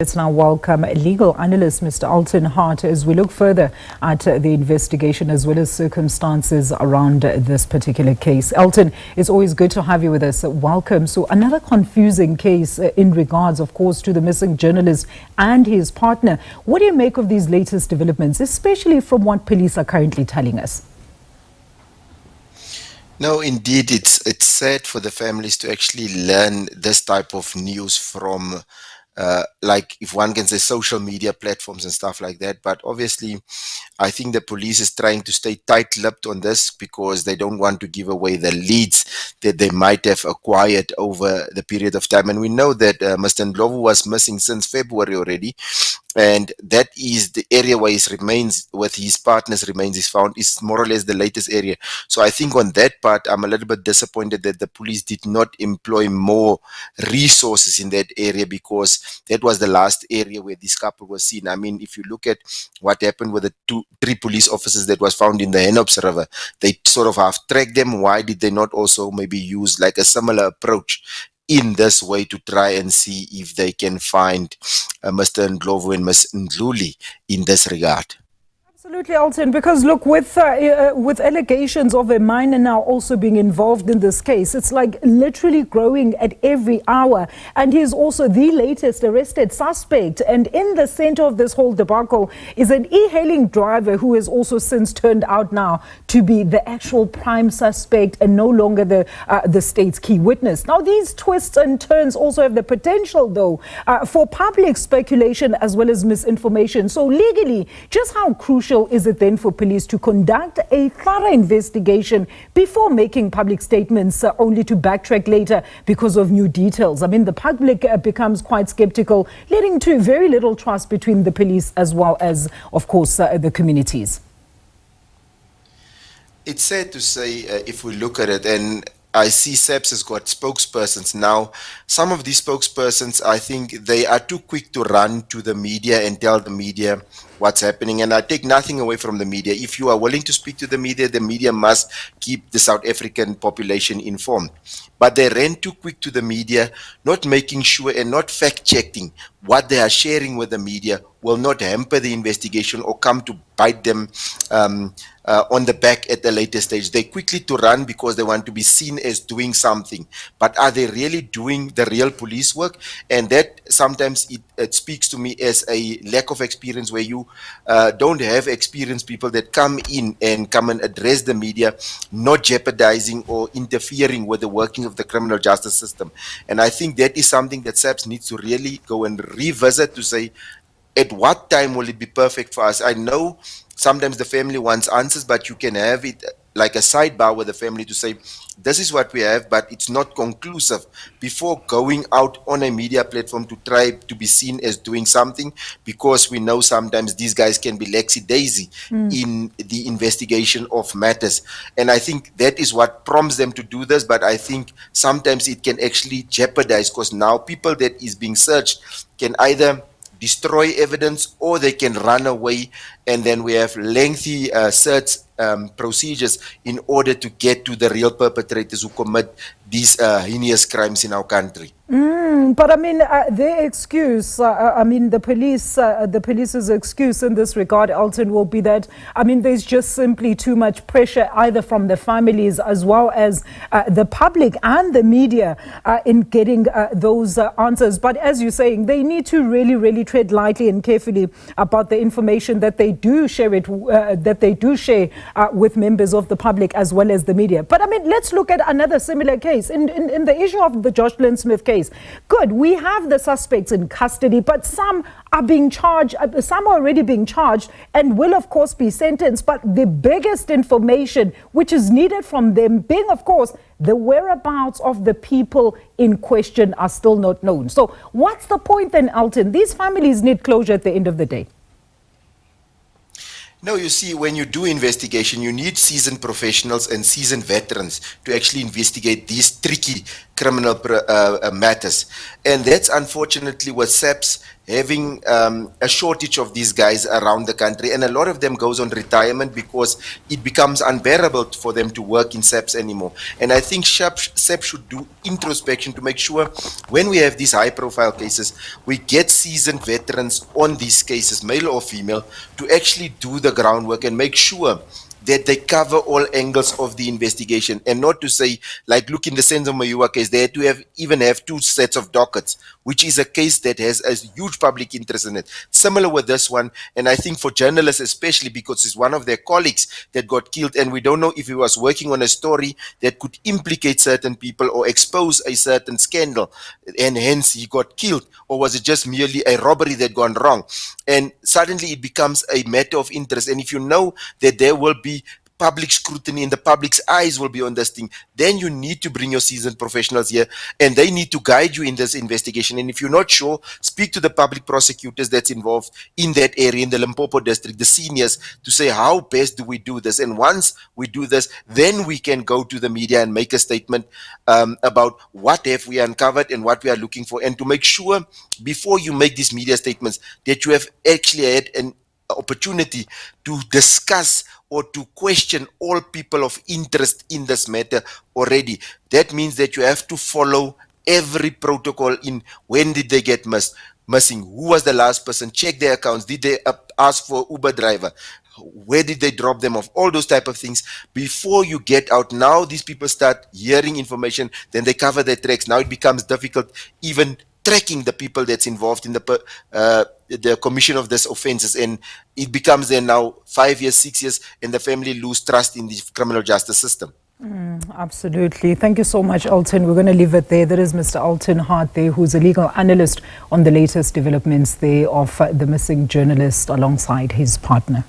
Let's now welcome legal analyst Mr. Elton Hart as we look further at the investigation as well as circumstances around this particular case. Elton, it's always good to have you with us. Welcome. So another confusing case in regards, of course, to the missing journalist and his partner. What do you make of these latest developments, especially from what police are currently telling us? No, indeed, it's sad for the families to actually learn this type of news from like, if one can say, social media platforms and stuff like that. But obviously, I think the police is trying to stay tight-lipped on this because they don't want to give away the leads that they might have acquired over the period of time. And we know that Mr. Ndlovu was missing since February already. And that is the area where he remains with his partners is found, is more or less the latest area. So I think on that part, I'm a little bit disappointed that the police did not employ more resources in that area, because that was the last area where this couple was seen. I mean, if you look at what happened with the three police officers that was found in the Henops River, they sort of have tracked them. Why did they not also maybe use like a similar approach in this way to try and see if they can find Mr. Ndlovu and Ms. Ndhluli in this regard? Absolutely, Elton, because look, with allegations of a minor now also being involved in this case, it's like literally growing at every hour. And he's also the latest arrested suspect. And in the center of this whole debacle is an e-hailing driver who has also since turned out now to be the actual prime suspect and no longer the state's key witness. Now, these twists and turns also have the potential, though, for public speculation as well as misinformation. So legally, just how crucial is it then for police to conduct a thorough investigation before making public statements only to backtrack later because of new details? I mean, the public becomes quite skeptical, leading to very little trust between the police as well as, of course, the communities. It's sad to say, if we look at it, and I see SABC has got spokespersons now. Some of these spokespersons, I think they are too quick to run to the media and tell the media what's happening. And I take nothing away from the media. If you are willing to speak to the media must keep the South African population informed. But they ran too quick to the media, not making sure and not fact-checking what they are sharing with the media will not hamper the investigation or come to bite them on the back at the later stage. They quickly to run because they want to be seen as doing something. But are they really doing the real police work? And that sometimes it speaks to me as a lack of experience, where you don't have experienced people that come in and come and address the media, not jeopardizing or interfering with the working of the criminal justice system. And I think that is something that SABC needs to really go and revisit, to say, at what time will it be perfect for us? I know sometimes the family wants answers, but you can have it like a sidebar with the family to say, this is what we have, but it's not conclusive, before going out on a media platform to try to be seen as doing something, because we know sometimes these guys can be laxy-daisy in the investigation of matters. And I think that is what prompts them to do this, but I think sometimes it can actually jeopardize, because now people that is being searched can either destroy evidence or they can run away, and then we have lengthy search procedures in order to get to the real perpetrators who commit these heinous crimes in our country. But I mean, their excuse, I mean, the police's excuse in this regard, Elton, will be that, I mean, there's just simply too much pressure either from the families as well as the public and the media in getting those answers. But as you're saying, they need to really, really tread lightly and carefully about the information that they do share with members of the public as well as the media. But I mean, let's look at another similar case in the issue of the Jocelyn Smith case. Good, we have the suspects in custody, but some are being charged, some are already being charged and will of course be sentenced. But the biggest information which is needed from them being, of course, the whereabouts of the people in question are still not known. So what's the point then, Elton? These families need closure at the end of the day. No, you see, when you do investigation, you need seasoned professionals and seasoned veterans to actually investigate these tricky criminal matters. And that's unfortunately what SABC having a shortage of these guys around the country, and a lot of them goes on retirement because it becomes unbearable for them to work in SABC anymore. And I think SABC should do introspection to make sure when we have these high-profile cases, we get seasoned veterans on these cases, male or female, to actually do the groundwork and make sure that they cover all angles of the investigation, and not to say, like, look, in the Senzo Mayua case, they had to even have 2 sets of dockets, which is a case that has a huge public interest in it. Similar with this one, and I think for journalists especially, because it's one of their colleagues that got killed, and we don't know if he was working on a story that could implicate certain people or expose a certain scandal, and hence he got killed, or was it just merely a robbery that gone wrong? And suddenly it becomes a matter of interest, and if you know that there will be public scrutiny and the public's eyes will be on this thing, then you need to bring your seasoned professionals here, and they need to guide you in this investigation. And if you're not sure, speak to the public prosecutors that's involved in that area, in the Limpopo district, the seniors, to say, how best do we do this? And once we do this, then we can go to the media and make a statement about what have we uncovered and what we are looking for, and to make sure before you make these media statements that you have actually had an opportunity to discuss or to question all people of interest in this matter already. That means that you have to follow every protocol in when did they get missing, who was the last person, check their accounts, did they ask for Uber driver, where did they drop them off, all those type of things before you get out. Now these people start hearing information, then they cover their tracks. Now it becomes difficult even tracking the people that's involved in the commission of these offenses, and it becomes then now 5 years, 6 years, and the family lose trust in the criminal justice system. Absolutely. Thank you so much, Elton. We're going to leave it there. There is Mr. Elton Hart there, who's a legal analyst on the latest developments there of the missing journalist alongside his partner.